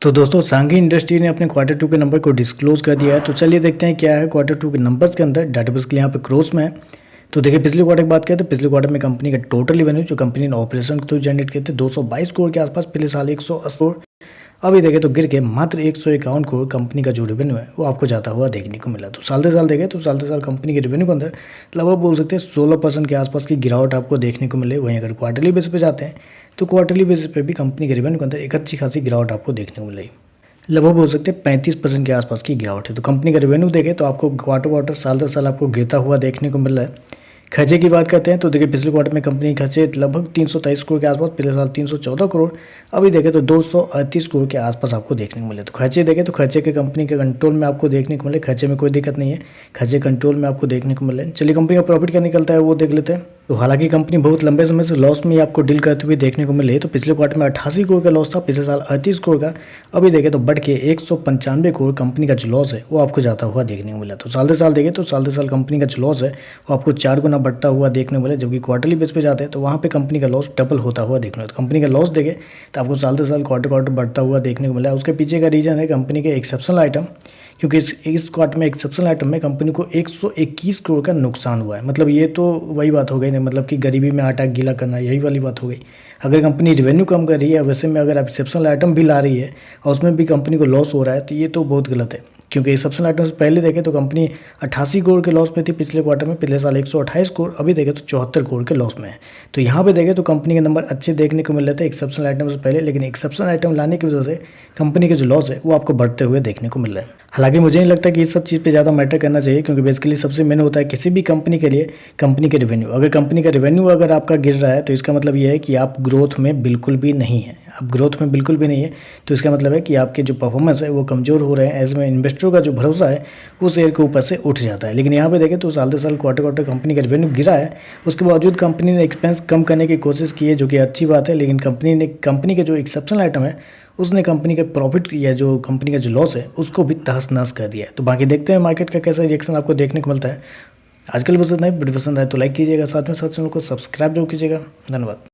तो दोस्तों सांघी इंडस्ट्री ने अपने क्वार्टर टू के नंबर को डिस्क्लोज कर दिया है। तो चलिए देखते हैं क्या है क्वार्टर टू के नंबर्स के अंदर। डाटाबेस के लिए यहाँ पे क्रॉस में है। तो देखिए पिछले क्वार्टर की बात करें तो पिछले क्वार्टर में कंपनी का टोटल रेवेन्यू जो कंपनी ने ऑपरेशन के थ्रू जनरेट किए थे 222 करोड़ के आसपास, पिछले साल 180 करोड़। अभी देखें तो गिर के मात्र 151 करोड़ कंपनी का जो रेवेन्यू है वो आपको जाता हुआ देखने को मिला। तो साल से साल देखें तो साल से साल कंपनी के रेवेन्यू के अंदर लगभग बोल सकते हैं 16% के आसपास की गिरावट आपको देखने को मिले। वहीं अगर क्वार्टरली बेसिस पे जाते हैं तो क्वार्टरली बेसिस पे भी कंपनी के रेवेन्यू के अंदर एक अच्छी खासी गिरावट आपको देखने को मिली। लगभग बोल सकते हैं 35% के आसपास की गिरावट है। तो कंपनी का रेवेन्यू देखें तो आपको क्वार्टर साल दर साल आपको गिरता हुआ देखने को मिल रहा है। खर्चे की बात करते हैं तो देखिए पिछले क्वार्टर में कंपनी खर्चे लगभग 323 करोड़ के आसपास, पिछले साल 314 करोड़। अभी देखें तो 238 करोड़ के आसपास आपको देखने को मिले। तो खर्चे देखें तो खर्चे के कंपनी के कंट्रोल में आपको देखने को मिले। खर्चे में कोई दिक्कत नहीं है, खर्चे कंट्रोल में आपको देखने को मिले। चलिए कंपनी का प्रॉफिट क्या निकलता है वो देख लेते हैं। तो हालांकि कंपनी बहुत लंबे समय से लॉस में ही आपको डील करते हुए देखने को मिले। तो पिछले क्वार्टर में 88 करोड़ का लॉस था, पिछले साल 38 करोड़ का। अभी देखें तो बढ़ के 195 करोड़ कंपनी का जो लॉस है वो आपको जाता हुआ देखने को मिला। तो साल से साल देखें तो साल से साल कंपनी का जो लॉस है वो आपको 4 गुना बढ़ता हुआ देखने को मिला। जबकि क्वार्टरली बेस पे जाते हैं तो वहाँ पे कंपनी का लॉस डबल होता हुआ देखने को मिला। तो कंपनी का लॉस देखें तो आपको साल से साल क्वार्टर बढ़ता हुआ देखने को मिला। उसके पीछे का रीजन है कंपनी के एक्सेप्शनल आइटम, क्योंकि इस क्वार्टर में एक्सेप्शनल आइटम में कंपनी को 121 करोड़ का नुकसान हुआ है। मतलब ये तो वही बात हो गई ना, मतलब कि गरीबी में आटा गीला करना, यही वाली बात हो गई। अगर कंपनी रेवेन्यू कम कर रही है वैसे में अगर एक्सेप्शनल आइटम भी ला रही है और उसमें भी कंपनी को लॉस हो रहा है तो ये तो बहुत गलत है। क्योंकि एक्सेप्शनल आइटम से पहले देखें तो कंपनी 88 करोड़ के लॉस में थी पिछले क्वार्टर में, पिछले साल 128 करोड़। अभी देखें तो 74 करोड़ के लॉस में है। तो यहाँ पे देखें तो कंपनी के नंबर अच्छे देखने को मिल रहे थे एक्सेप्शनल आइटम से पहले, लेकिन एक्सेप्शनल आइटम लाने की वजह से कंपनी के जो लॉस है वो आपको बढ़ते हुए देखने को मिल रहा है। हालांकि मुझे नहीं लगता कि इस सब चीज़ पे ज़्यादा मैटर करना चाहिए, क्योंकि बेसिकली सबसे मेन होता है किसी भी कंपनी के लिए कंपनी के रेवेन्यू। अगर कंपनी का रेवेन्यू अगर आपका गिर रहा है तो इसका मतलब ये है कि आप ग्रोथ में बिल्कुल भी नहीं है। आप ग्रोथ में बिल्कुल भी नहीं है तो इसका मतलब है कि आपके जो परफॉर्मेंस है वो कमज़ोर हो रहे हैं। ऐसे में इन्वेस्टरों का जो भरोसा है वो शेयर के ऊपर से उठ जाता है। लेकिन यहाँ पे देखें तो साल से साल क्वार्टर कंपनी का रेवेन्यू गिरा है, उसके बावजूद कंपनी ने एक्सपेंस कम करने की कोशिश की है, जो कि अच्छी बात है। लेकिन कंपनी के जो एक्सेप्शनल आइटम है उसने कंपनी के प्रॉफिट या जो कंपनी का जो लॉस है उसको भी तहस नहस कर दिया है। तो बाकी देखते हैं मार्केट का कैसा रिएक्शन आपको देखने को मिलता है। आजकल बस इतना ही। वीडियो पसंद आए तो लाइक कीजिएगा, साथ में साथ चैनल को सब्सक्राइब जरूर कीजिएगा। धन्यवाद।